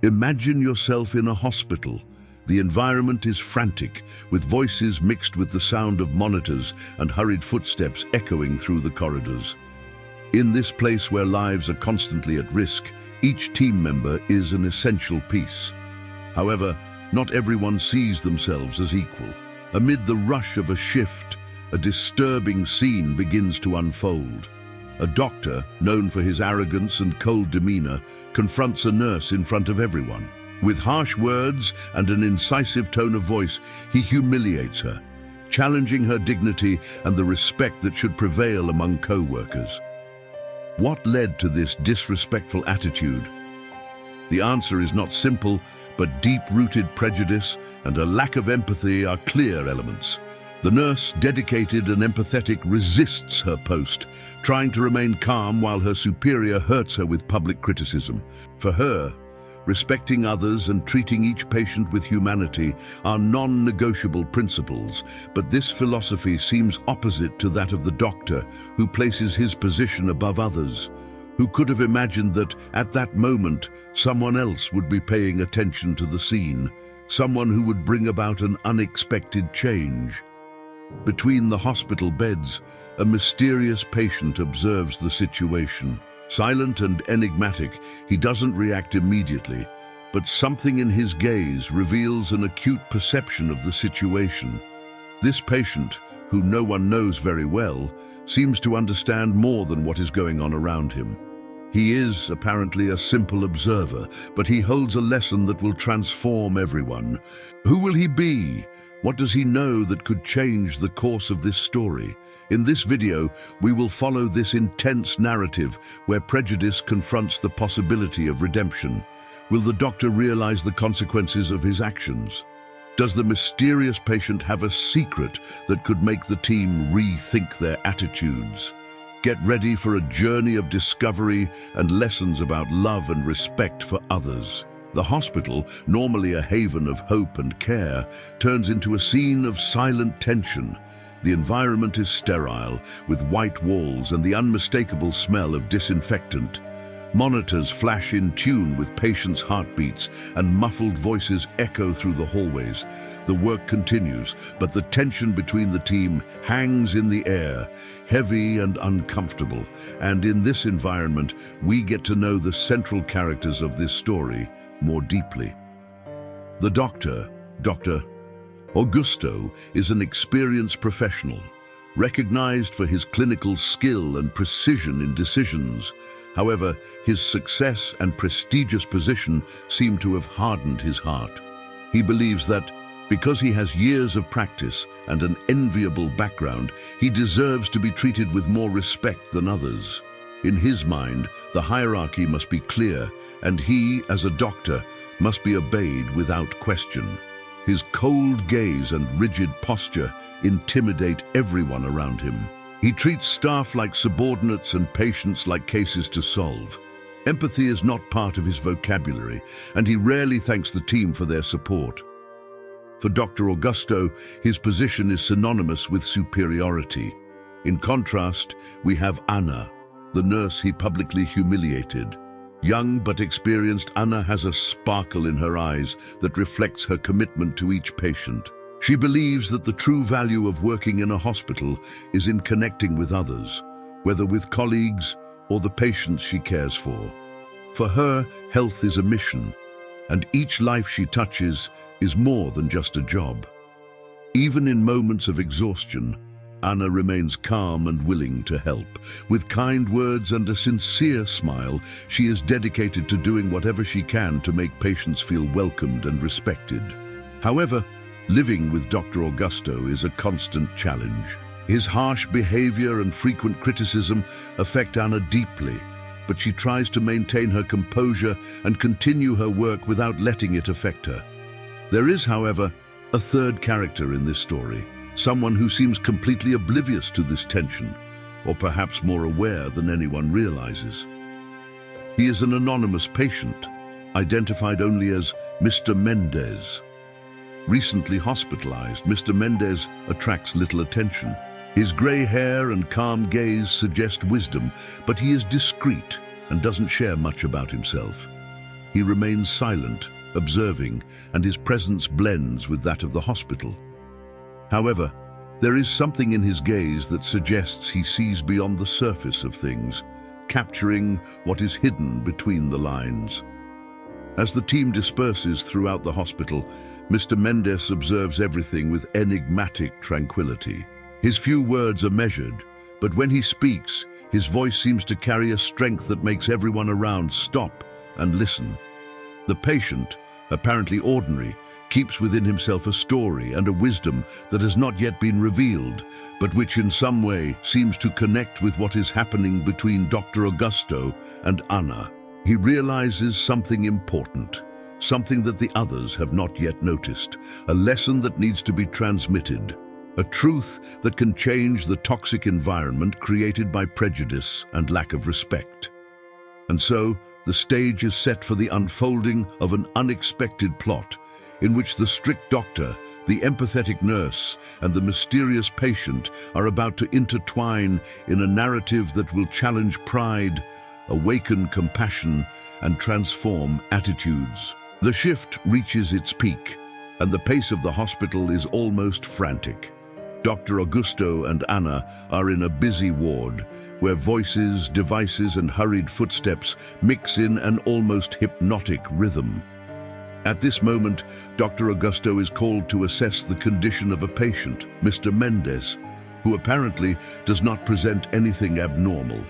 Imagine yourself in a hospital. The environment is frantic, with voices mixed with the sound of monitors and hurried footsteps echoing through the corridors. In this place where lives are constantly at risk, each team member is an essential piece. However, not everyone sees themselves as equal. Amid the rush of a shift, a disturbing scene begins to unfold. A doctor, known for his arrogance and cold demeanor, confronts a nurse in front of everyone. With harsh words and an incisive tone of voice, he humiliates her, challenging her dignity and the respect that should prevail among co-workers. What led to this disrespectful attitude? The answer is not simple, but deep-rooted prejudice and a lack of empathy are clear elements. The nurse, dedicated and empathetic, resists her post, trying to remain calm while her superior hurts her with public criticism. For her, respecting others and treating each patient with humanity are non-negotiable principles, but this philosophy seems opposite to that of the doctor, who places his position above others. Who could have imagined that, at that moment, someone else would be paying attention to the scene, someone who would bring about an unexpected change? Between the hospital beds, a mysterious patient observes the situation. Silent and enigmatic, he doesn't react immediately, but something in his gaze reveals an acute perception of the situation. This patient, who no one knows very well, seems to understand more than what is going on around him. He is, apparently, a simple observer, but he holds a lesson that will transform everyone. Who will he be? What does he know that could change the course of this story? In this video, we will follow this intense narrative where prejudice confronts the possibility of redemption. Will the doctor realize the consequences of his actions? Does the mysterious patient have a secret that could make the team rethink their attitudes? Get ready for a journey of discovery and lessons about love and respect for others. The hospital, normally a haven of hope and care, turns into a scene of silent tension. The environment is sterile, with white walls and the unmistakable smell of disinfectant. Monitors flash in tune with patients' heartbeats, and muffled voices echo through the hallways. The work continues, but the tension between the team hangs in the air, heavy and uncomfortable. And in this environment, we get to know the central characters of this story more deeply. The doctor, Dr. Augusto, is an experienced professional, recognized for his clinical skill and precision in decisions. However, his success and prestigious position seem to have hardened his heart. He believes that, because he has years of practice and an enviable background, he deserves to be treated with more respect than others. In his mind, the hierarchy must be clear, and he, as a doctor, must be obeyed without question. His cold gaze and rigid posture intimidate everyone around him. He treats staff like subordinates and patients like cases to solve. Empathy is not part of his vocabulary, and he rarely thanks the team for their support. For Dr. Augusto, his position is synonymous with superiority. In contrast, we have Anna, the nurse he publicly humiliated. Young but experienced, Anna has a sparkle in her eyes that reflects her commitment to each patient. She believes that the true value of working in a hospital is in connecting with others, whether with colleagues or the patients she cares for. For her, health is a mission, and each life she touches is more than just a job. Even in moments of exhaustion, Anna remains calm and willing to help. With kind words and a sincere smile, she is dedicated to doing whatever she can to make patients feel welcomed and respected. However, living with Dr. Augusto is a constant challenge. His harsh behavior and frequent criticism affect Anna deeply, but she tries to maintain her composure and continue her work without letting it affect her. There is, however, a third character in this story. Someone who seems completely oblivious to this tension, or perhaps more aware than anyone realizes. He is an anonymous patient, identified only as Mr. Mendez. Recently hospitalized, Mr. Mendez attracts little attention. His gray hair and calm gaze suggest wisdom, but he is discreet and doesn't share much about himself. He remains silent, observing, and his presence blends with that of the hospital. However, there is something in his gaze that suggests he sees beyond the surface of things, capturing what is hidden between the lines. As the team disperses throughout the hospital, Mr. Mendes observes everything with enigmatic tranquility. His few words are measured, but when he speaks, his voice seems to carry a strength that makes everyone around stop and listen. The patient, apparently ordinary, keeps within himself a story and a wisdom that has not yet been revealed, but which in some way seems to connect with what is happening between Dr. Augusto and Anna. He realizes something important, something that the others have not yet noticed, a lesson that needs to be transmitted, a truth that can change the toxic environment created by prejudice and lack of respect. And so, the stage is set for the unfolding of an unexpected plot in which the strict doctor, the empathetic nurse, and the mysterious patient are about to intertwine in a narrative that will challenge pride, awaken compassion, and transform attitudes. The shift reaches its peak, and the pace of the hospital is almost frantic. Dr. Augusto and Anna are in a busy ward, where voices, devices, and hurried footsteps mix in an almost hypnotic rhythm. At this moment, Dr. Augusto is called to assess the condition of a patient, Mr. Mendes, who apparently does not present anything abnormal.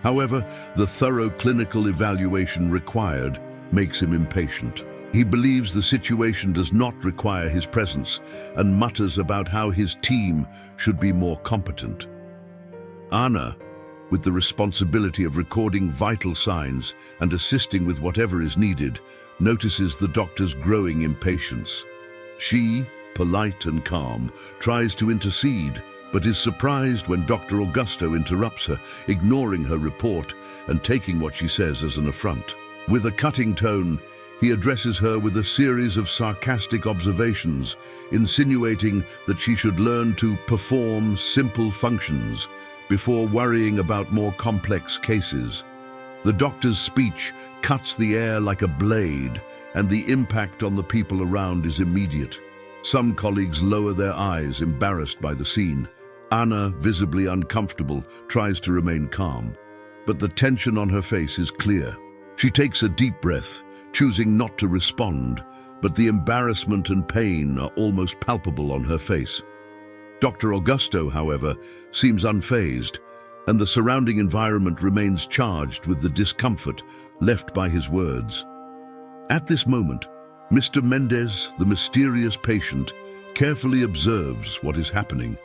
However, the thorough clinical evaluation required makes him impatient. He believes the situation does not require his presence and mutters about how his team should be more competent. Anna, with the responsibility of recording vital signs and assisting with whatever is needed, notices the doctor's growing impatience. She, polite and calm, tries to intercede, but is surprised when Dr. Augusto interrupts her, ignoring her report and taking what she says as an affront. With a cutting tone, he addresses her with a series of sarcastic observations, insinuating that she should learn to perform simple functions before worrying about more complex cases. The doctor's speech cuts the air like a blade, and the impact on the people around is immediate. Some colleagues lower their eyes, embarrassed by the scene. Anna, visibly uncomfortable, tries to remain calm, but the tension on her face is clear. She takes a deep breath, choosing not to respond, but the embarrassment and pain are almost palpable on her face. Dr. Augusto, however, seems unfazed, and the surrounding environment remains charged with the discomfort left by his words. At this moment, Mr. Mendes, the mysterious patient, carefully observes what is happening.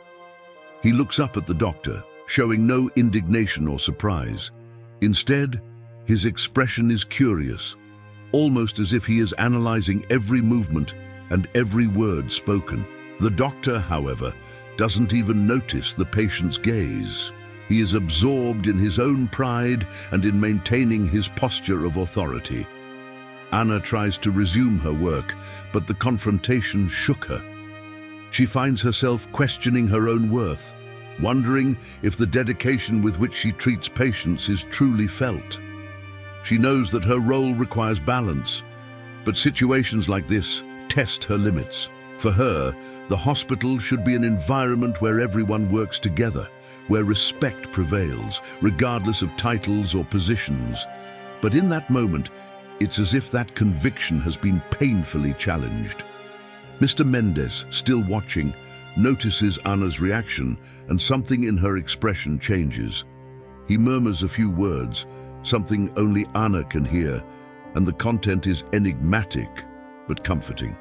He looks up at the doctor, showing no indignation or surprise. Instead, his expression is curious, almost as if he is analyzing every movement and every word spoken. The doctor, however, doesn't even notice the patient's gaze. He is absorbed in his own pride and in maintaining his posture of authority. Anna tries to resume her work, but the confrontation shook her. She finds herself questioning her own worth, wondering if the dedication with which she treats patients is truly felt. She knows that her role requires balance, but situations like this test her limits. For her, the hospital should be an environment where everyone works together, where respect prevails, regardless of titles or positions. But in that moment, it's as if that conviction has been painfully challenged. Mr. Mendes, still watching, notices Anna's reaction, and something in her expression changes. He murmurs a few words, something only Anna can hear, and the content is enigmatic but comforting.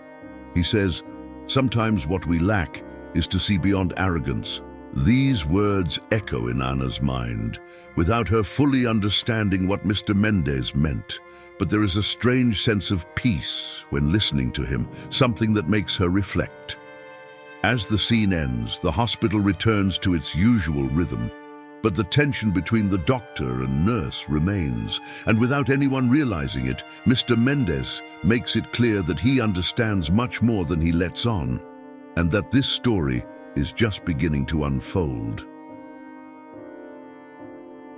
He says, "Sometimes what we lack is to see beyond arrogance." These words echo in Anna's mind, without her fully understanding what Mr. Mendes meant. But there is a strange sense of peace when listening to him, something that makes her reflect. As the scene ends, the hospital returns to its usual rhythm, but the tension between the doctor and nurse remains, and without anyone realizing it, Mr. Mendes makes it clear that he understands much more than he lets on, and that this story is just beginning to unfold.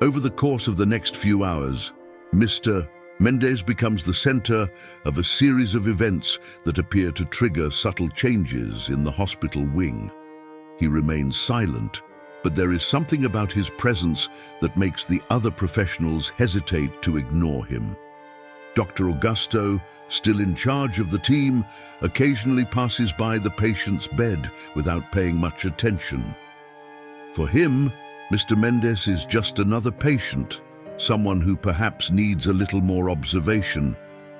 Over the course of the next few hours, Mr. Mendez becomes the center of a series of events that appear to trigger subtle changes in the hospital wing. He remains silent, but there is something about his presence that makes the other professionals hesitate to ignore him. Dr. Augusto, still in charge of the team, occasionally passes by the patient's bed without paying much attention. For him, Mr. Mendez is just another patient, someone who perhaps needs a little more observation,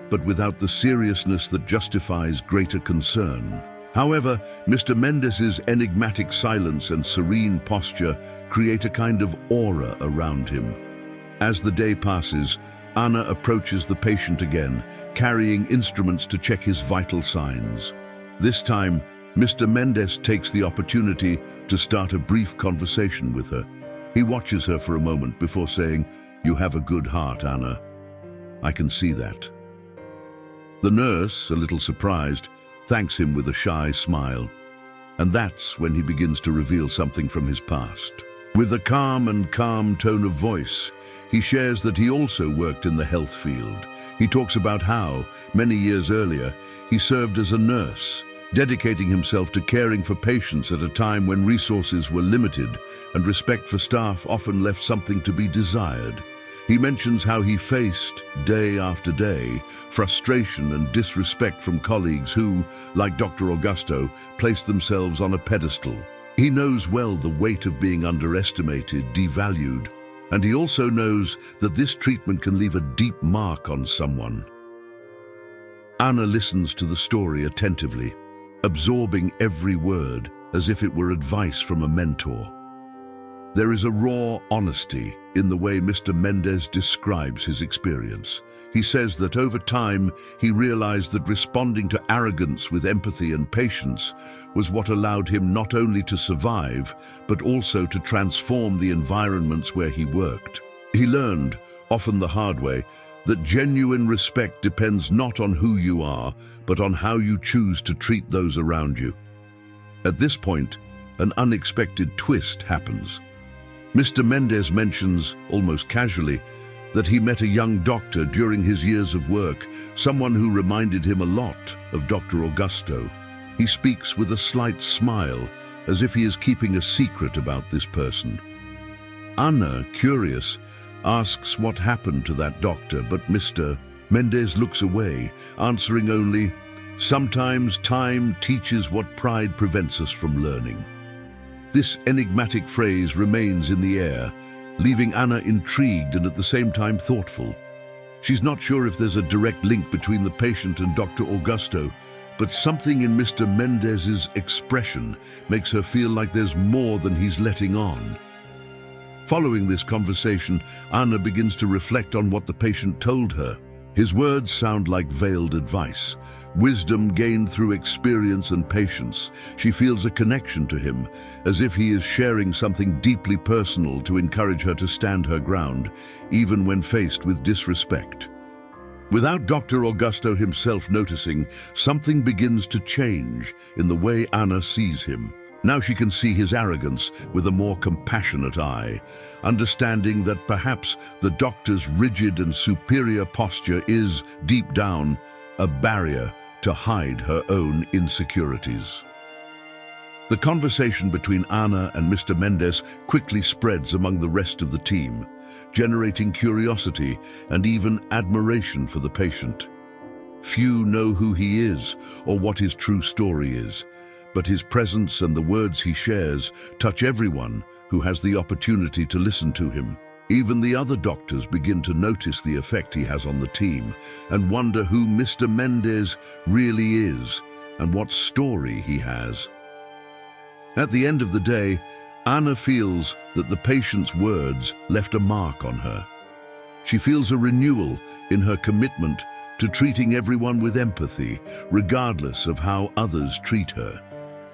but without the seriousness that justifies greater concern. However, Mr. Mendez's enigmatic silence and serene posture create a kind of aura around him. As the day passes, Anna approaches the patient again, carrying instruments to check his vital signs. This time, Mr. Mendez takes the opportunity to start a brief conversation with her. He watches her for a moment before saying, "You have a good heart, Anna. I can see that." The nurse, a little surprised, thanks him with a shy smile. And that's when he begins to reveal something from his past. With a calm tone of voice, he shares that he also worked in the health field. He talks about how, many years earlier, he served as a nurse, dedicating himself to caring for patients at a time when resources were limited and respect for staff often left something to be desired. He mentions how he faced, day after day, frustration and disrespect from colleagues who, like Dr. Augusto, placed themselves on a pedestal. He knows well the weight of being underestimated, devalued, and he also knows that this treatment can leave a deep mark on someone. Anna listens to the story attentively, absorbing every word as if it were advice from a mentor. There is a raw honesty in the way Mr. Mendez describes his experience. He says that over time, he realized that responding to arrogance with empathy and patience was what allowed him not only to survive, but also to transform the environments where he worked. He learned, often the hard way, that genuine respect depends not on who you are, but on how you choose to treat those around you. At this point, an unexpected twist happens. Mr. Mendez mentions, almost casually, that he met a young doctor during his years of work, someone who reminded him a lot of Dr. Augusto. He speaks with a slight smile, as if he is keeping a secret about this person. Anna, curious, asks what happened to that doctor, but Mr. Mendez looks away, answering only, "Sometimes time teaches what pride prevents us from learning." This enigmatic phrase remains in the air, leaving Anna intrigued and at the same time thoughtful. She's not sure if there's a direct link between the patient and Dr. Augusto, but something in Mr. Mendez's expression makes her feel like there's more than he's letting on. Following this conversation, Anna begins to reflect on what the patient told her. His words sound like veiled advice, wisdom gained through experience and patience. She feels a connection to him, as if he is sharing something deeply personal to encourage her to stand her ground, even when faced with disrespect. Without Dr. Augusto himself noticing, something begins to change in the way Anna sees him. Now she can see his arrogance with a more compassionate eye, understanding that perhaps the doctor's rigid and superior posture is, deep down, a barrier to hide her own insecurities. The conversation between Anna and Mr. Mendez quickly spreads among the rest of the team, generating curiosity and even admiration for the patient. Few know who he is or what his true story is, but his presence and the words he shares touch everyone who has the opportunity to listen to him. Even the other doctors begin to notice the effect he has on the team and wonder who Mr. Mendez really is and what story he has. At the end of the day, Anna feels that the patient's words left a mark on her. She feels a renewal in her commitment to treating everyone with empathy, regardless of how others treat her.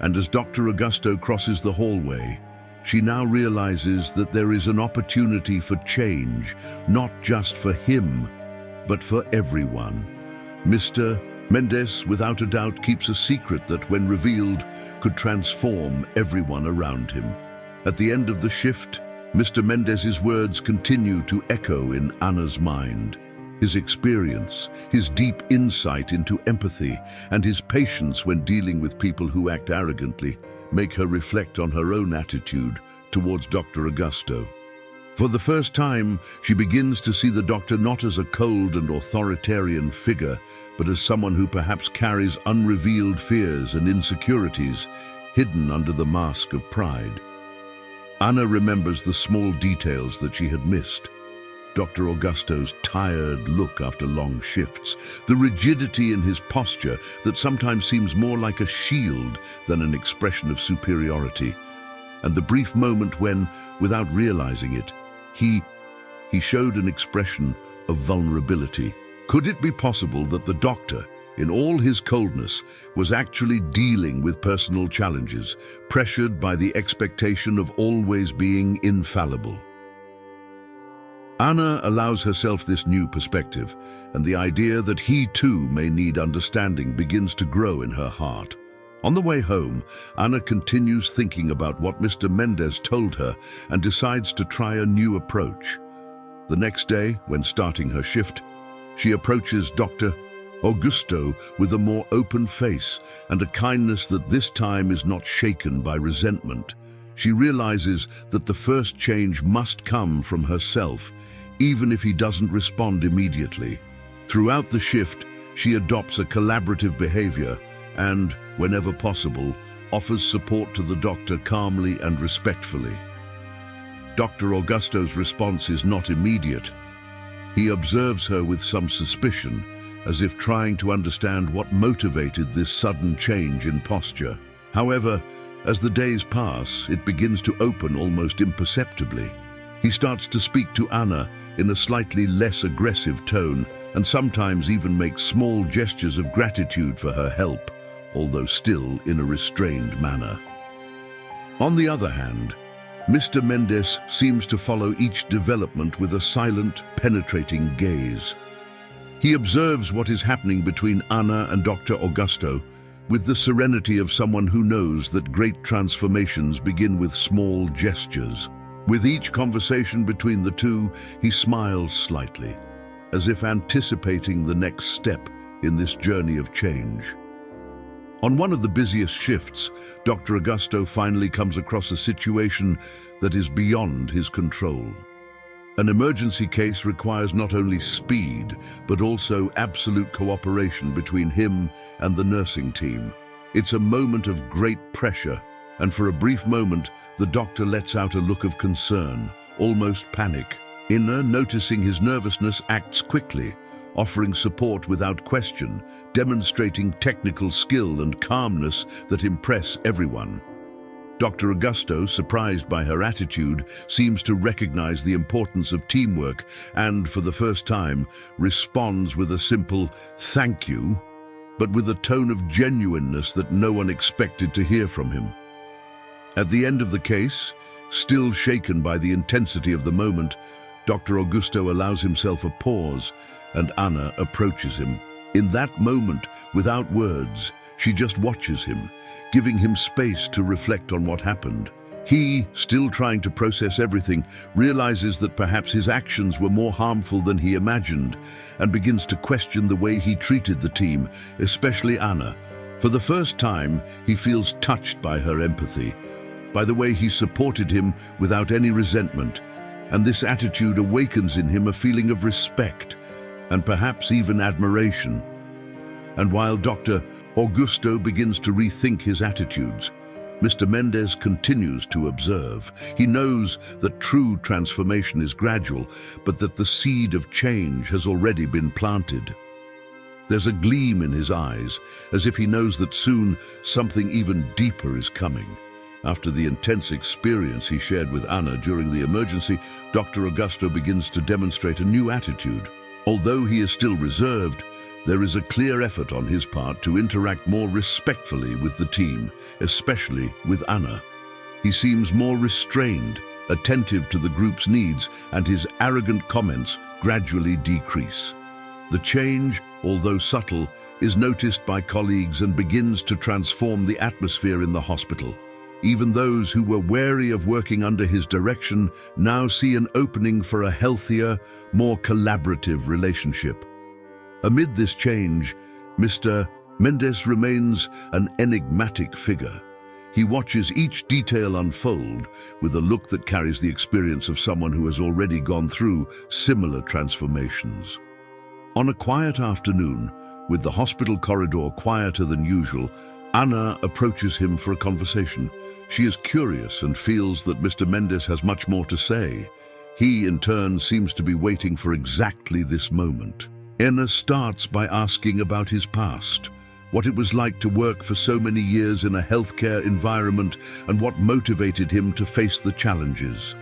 And as Dr. Augusto crosses the hallway, she now realizes that there is an opportunity for change, not just for him, but for everyone. Mr. Mendez, without a doubt, keeps a secret that, when revealed, could transform everyone around him. At the end of the shift, Mr. Mendez's words continue to echo in Anna's mind. His experience, his deep insight into empathy, and his patience when dealing with people who act arrogantly make her reflect on her own attitude towards Dr. Augusto. For the first time, she begins to see the doctor not as a cold and authoritarian figure, but as someone who perhaps carries unrevealed fears and insecurities hidden under the mask of pride. Anna remembers the small details that she had missed. Dr. Augusto's tired look after long shifts, the rigidity in his posture that sometimes seems more like a shield than an expression of superiority, and the brief moment when, without realizing it, he showed an expression of vulnerability. Could it be possible that the doctor, in all his coldness, was actually dealing with personal challenges, pressured by the expectation of always being infallible? Anna allows herself this new perspective, and the idea that he too may need understanding begins to grow in her heart. On the way home, Anna continues thinking about what Mr. Mendez told her and decides to try a new approach. The next day, when starting her shift, she approaches Dr. Augusto with a more open face and a kindness that this time is not shaken by resentment. She realizes that the first change must come from herself, even if he doesn't respond immediately. Throughout the shift, she adopts a collaborative behavior and, whenever possible, offers support to the doctor calmly and respectfully. Dr. Augusto's response is not immediate. He observes her with some suspicion, as if trying to understand what motivated this sudden change in posture. However, as the days pass, it begins to open almost imperceptibly. He starts to speak to Anna in a slightly less aggressive tone and sometimes even makes small gestures of gratitude for her help, although still in a restrained manner. On the other hand, Mr. Mendez seems to follow each development with a silent, penetrating gaze. He observes what is happening between Anna and Dr. Augusto with the serenity of someone who knows that great transformations begin with small gestures. With each conversation between the two, he smiles slightly, as if anticipating the next step in this journey of change. On one of the busiest shifts, Dr. Augusto finally comes across a situation that is beyond his control. An emergency case requires not only speed, but also absolute cooperation between him and the nursing team. It's a moment of great pressure, and for a brief moment, the doctor lets out a look of concern, almost panic. Anna, noticing his nervousness, acts quickly, offering support without question, demonstrating technical skill and calmness that impress everyone. Dr. Augusto, surprised by her attitude, seems to recognize the importance of teamwork and, for the first time, responds with a simple "thank you," but with a tone of genuineness that no one expected to hear from him. At the end of the case, still shaken by the intensity of the moment, Dr. Augusto allows himself a pause, and Anna approaches him. In that moment, without words, she just watches him, giving him space to reflect on what happened. He, still trying to process everything, realizes that perhaps his actions were more harmful than he imagined, and begins to question the way he treated the team, especially Anna. For the first time, he feels touched by her empathy, by the way he supported him without any resentment, and this attitude awakens in him a feeling of respect, and perhaps even admiration. And while Dr. Augusto begins to rethink his attitudes, Mr. Mendez continues to observe. He knows that true transformation is gradual, but that the seed of change has already been planted. There's a gleam in his eyes, as if he knows that soon something even deeper is coming. After the intense experience he shared with Anna during the emergency, Dr. Augusto begins to demonstrate a new attitude. Although he is still reserved, there is a clear effort on his part to interact more respectfully with the team, especially with Anna. He seems more restrained, attentive to the group's needs, and his arrogant comments gradually decrease. The change, although subtle, is noticed by colleagues and begins to transform the atmosphere in the hospital. Even those who were wary of working under his direction now see an opening for a healthier, more collaborative relationship. Amid this change, Mr. Mendes remains an enigmatic figure. He watches each detail unfold with a look that carries the experience of someone who has already gone through similar transformations. On a quiet afternoon, with the hospital corridor quieter than usual, Anna approaches him for a conversation. She is curious and feels that Mr. Mendes has much more to say. He, in turn, seems to be waiting for exactly this moment. Anna starts by asking about his past, what it was like to work for so many years in a healthcare environment and what motivated him to face the challenges.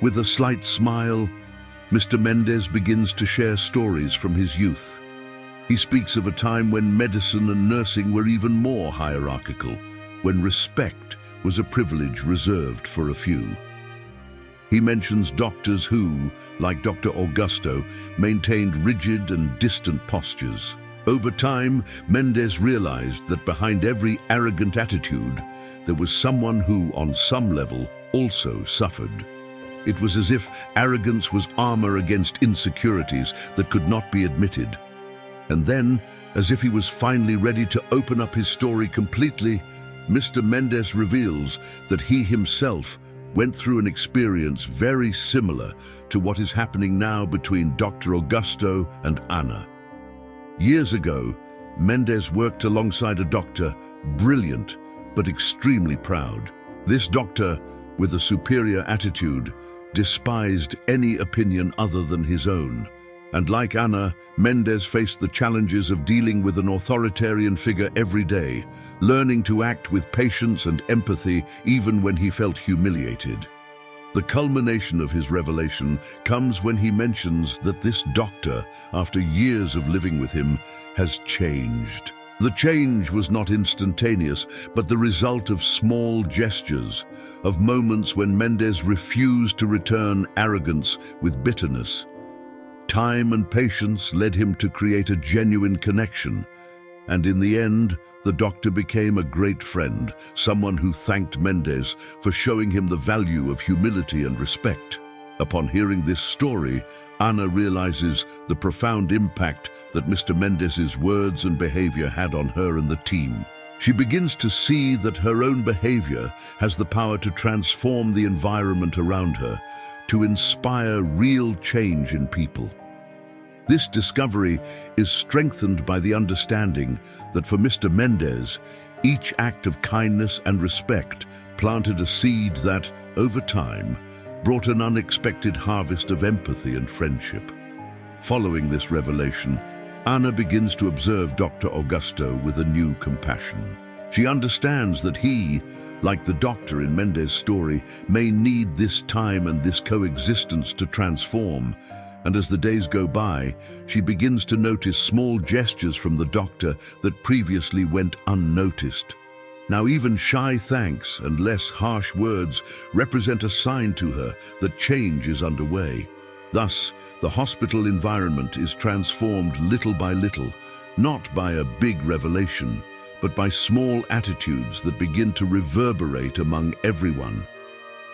With a slight smile, Mr. Mendes begins to share stories from his youth. He speaks of a time when medicine and nursing were even more hierarchical, when respect was a privilege reserved for a few. He mentions doctors who, like Dr. Augusto, maintained rigid and distant postures. Over time, Mendes realized that behind every arrogant attitude, there was someone who, on some level, also suffered. It was as if arrogance was armor against insecurities that could not be admitted. And then, as if he was finally ready to open up his story completely, Mr. Mendes reveals that he himself went through an experience very similar to what is happening now between Dr. Augusto and Anna. Years ago, Mendes worked alongside a doctor, brilliant but extremely proud. This doctor, with a superior attitude, despised any opinion other than his own. And like Anna, Mendes faced the challenges of dealing with an authoritarian figure every day, learning to act with patience and empathy even when he felt humiliated. The culmination of his revelation comes when he mentions that this doctor, after years of living with him, has changed. The change was not instantaneous, but the result of small gestures, of moments when Mendes refused to return arrogance with bitterness. Time and patience led him to create a genuine connection, and in the end, the doctor became a great friend, someone who thanked Mendes for showing him the value of humility and respect. Upon hearing this story, Anna realizes the profound impact that Mr. Mendes's words and behavior had on her and the team. She begins to see that her own behavior has the power to transform the environment around her, to inspire real change in people. This discovery is strengthened by the understanding that for Mr. Mendes, each act of kindness and respect planted a seed that, over time, brought an unexpected harvest of empathy and friendship. Following this revelation, Anna begins to observe Dr. Augusto with a new compassion. She understands that he, like the doctor in Mendes' story, may need this time and this coexistence to transform. And as the days go by, she begins to notice small gestures from the doctor that previously went unnoticed. Now even shy thanks and less harsh words represent a sign to her that change is underway. Thus, the hospital environment is transformed little by little, not by a big revelation, but by small attitudes that begin to reverberate among everyone.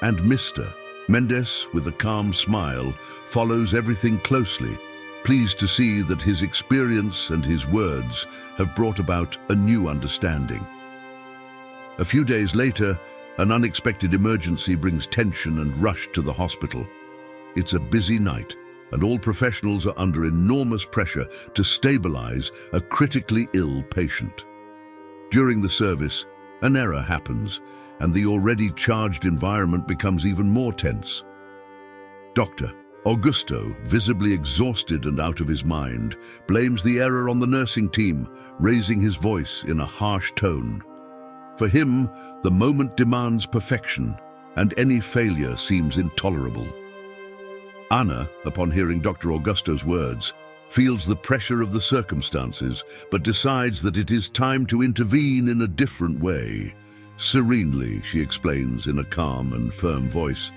And Mr. Mendes, with a calm smile, follows everything closely, pleased to see that his experience and his words have brought about a new understanding. A few days later, an unexpected emergency brings tension and rush to the hospital. It's a busy night, and all professionals are under enormous pressure to stabilize a critically ill patient. During the service, an error happens, and the already charged environment becomes even more tense. Dr. Augusto, visibly exhausted and out of his mind, blames the error on the nursing team, raising his voice in a harsh tone. For him, the moment demands perfection, and any failure seems intolerable. Anna, upon hearing Dr. Augusto's words, feels the pressure of the circumstances, but decides that it is time to intervene in a different way. Serenely, she explains in a calm and firm voice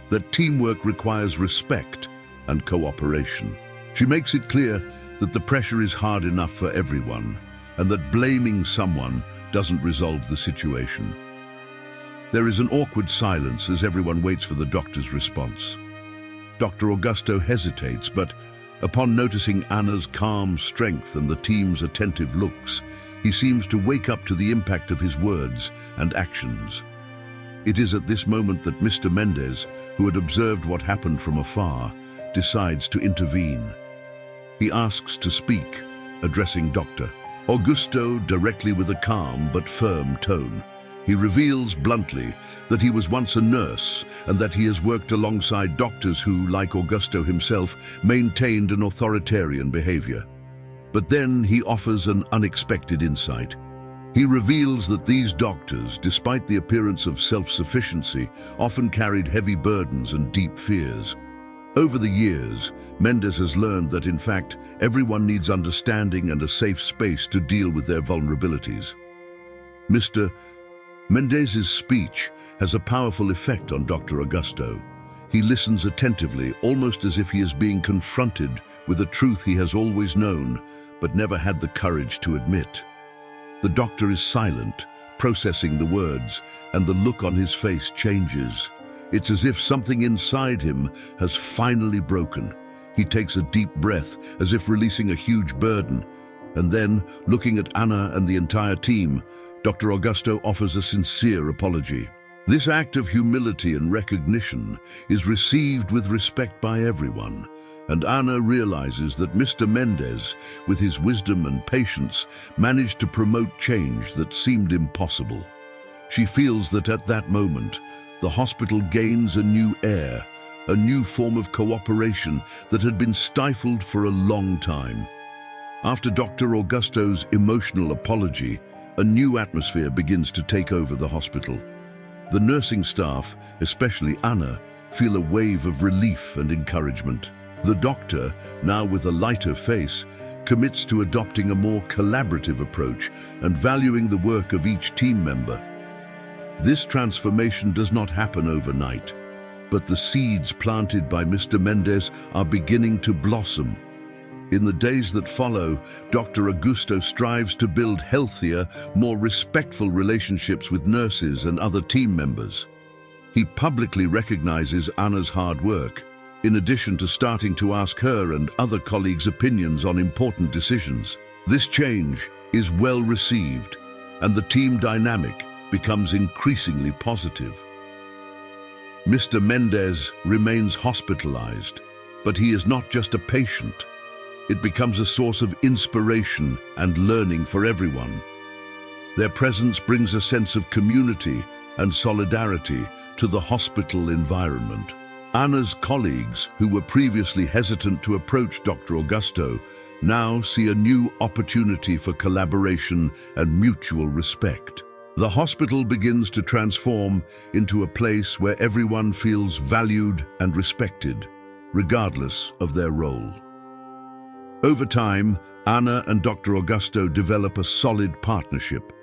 that teamwork requires respect and cooperation. She makes it clear that the pressure is hard enough for everyone, and that blaming someone doesn't resolve the situation. There is an awkward silence as everyone waits for the doctor's response. Dr. Augusto hesitates, but upon noticing Anna's calm strength and the team's attentive looks, he seems to wake up to the impact of his words and actions. It is at this moment that Mr. Mendez, who had observed what happened from afar, decides to intervene. He asks to speak, addressing Dr. Augusto directly with a calm but firm tone. He reveals bluntly that he was once a nurse and that he has worked alongside doctors who, like Augusto himself, maintained an authoritarian behavior. But then he offers an unexpected insight. He reveals that these doctors, despite the appearance of self-sufficiency, often carried heavy burdens and deep fears. Over the years, Mendez has learned that, in fact, everyone needs understanding and a safe space to deal with their vulnerabilities. Mr. Mendez's speech has a powerful effect on Dr. Augusto. He listens attentively, almost as if he is being confronted with a truth he has always known, but never had the courage to admit. The doctor is silent, processing the words, and the look on his face changes. It's as if something inside him has finally broken. He takes a deep breath, as if releasing a huge burden. And then, looking at Anna and the entire team, Dr. Augusto offers a sincere apology. This act of humility and recognition is received with respect by everyone, and Anna realizes that Mr. Mendez, with his wisdom and patience, managed to promote change that seemed impossible. She feels that at that moment, the hospital gains a new air, a new form of cooperation that had been stifled for a long time. After Dr. Augusto's emotional apology, a new atmosphere begins to take over the hospital. The nursing staff, especially Anna, feel a wave of relief and encouragement. The doctor, now with a lighter face, commits to adopting a more collaborative approach and valuing the work of each team member. This transformation does not happen overnight, but the seeds planted by Mr. Mendez are beginning to blossom. In the days that follow, Dr. Augusto strives to build healthier, more respectful relationships with nurses and other team members. He publicly recognizes Anna's hard work, in addition to starting to ask her and other colleagues' opinions on important decisions. This change is well received, and the team dynamic becomes increasingly positive. Mr. Mendez remains hospitalized, but he is not just a patient. It becomes a source of inspiration and learning for everyone. Their presence brings a sense of community and solidarity to the hospital environment. Anna's colleagues, who were previously hesitant to approach Dr. Augusto, now see a new opportunity for collaboration and mutual respect. The hospital begins to transform into a place where everyone feels valued and respected, regardless of their role. Over time, Anna and Dr. Augusto develop a solid partnership.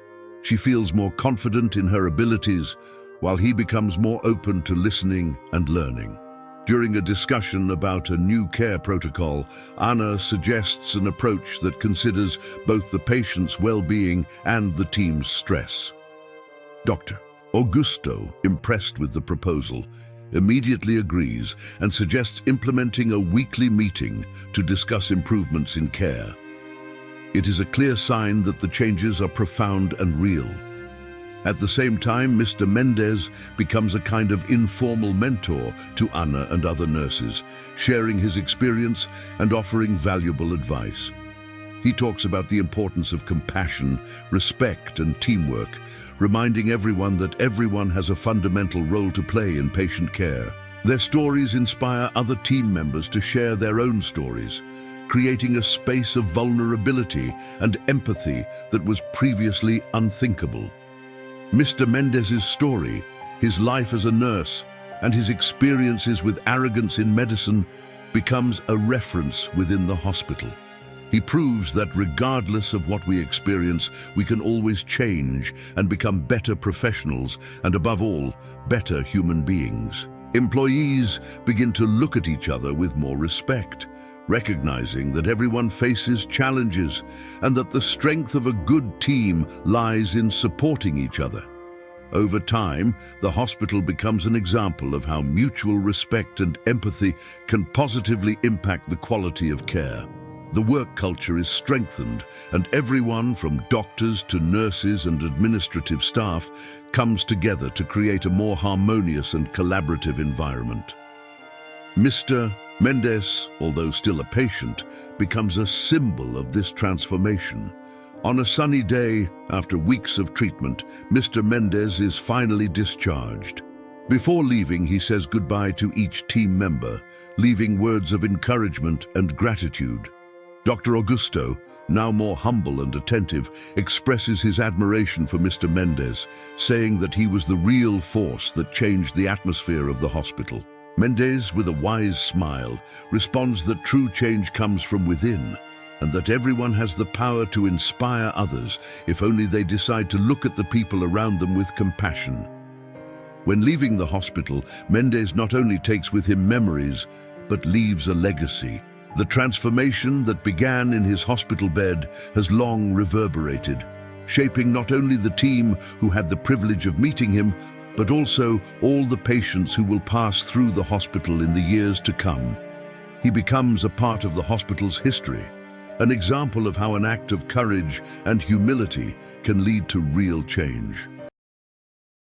She feels more confident in her abilities, while he becomes more open to listening and learning. During a discussion about a new care protocol, Anna suggests an approach that considers both the patient's well-being and the team's stress. Dr. Augusto, impressed with the proposal, immediately agrees and suggests implementing a weekly meeting to discuss improvements in care. It is a clear sign that the changes are profound and real. At the same time, Mr. Mendez becomes a kind of informal mentor to Anna and other nurses, sharing his experience and offering valuable advice. He talks about the importance of compassion, respect, and teamwork, reminding everyone that everyone has a fundamental role to play in patient care. Their stories inspire other team members to share their own stories, creating a space of vulnerability and empathy that was previously unthinkable. Mr. Mendez's story, his life as a nurse, and his experiences with arrogance in medicine becomes a reference within the hospital. He proves that regardless of what we experience, we can always change and become better professionals and, above all, better human beings. Employees begin to look at each other with more respect, recognizing that everyone faces challenges and that the strength of a good team lies in supporting each other. Over time, the hospital becomes an example of how mutual respect and empathy can positively impact the quality of care. The work culture is strengthened, and everyone from doctors to nurses and administrative staff comes together to create a more harmonious and collaborative environment. Mr. Mendes, although still a patient, becomes a symbol of this transformation. On a sunny day, after weeks of treatment, Mr. Mendes is finally discharged. Before leaving, he says goodbye to each team member, leaving words of encouragement and gratitude. Dr. Augusto, now more humble and attentive, expresses his admiration for Mr. Mendes, saying that he was the real force that changed the atmosphere of the hospital. Mendes, with a wise smile, responds that true change comes from within, and that everyone has the power to inspire others if only they decide to look at the people around them with compassion. When leaving the hospital, Mendes not only takes with him memories, but leaves a legacy. The transformation that began in his hospital bed has long reverberated, shaping not only the team who had the privilege of meeting him, but also all the patients who will pass through the hospital in the years to come. He becomes a part of the hospital's history, an example of how an act of courage and humility can lead to real change.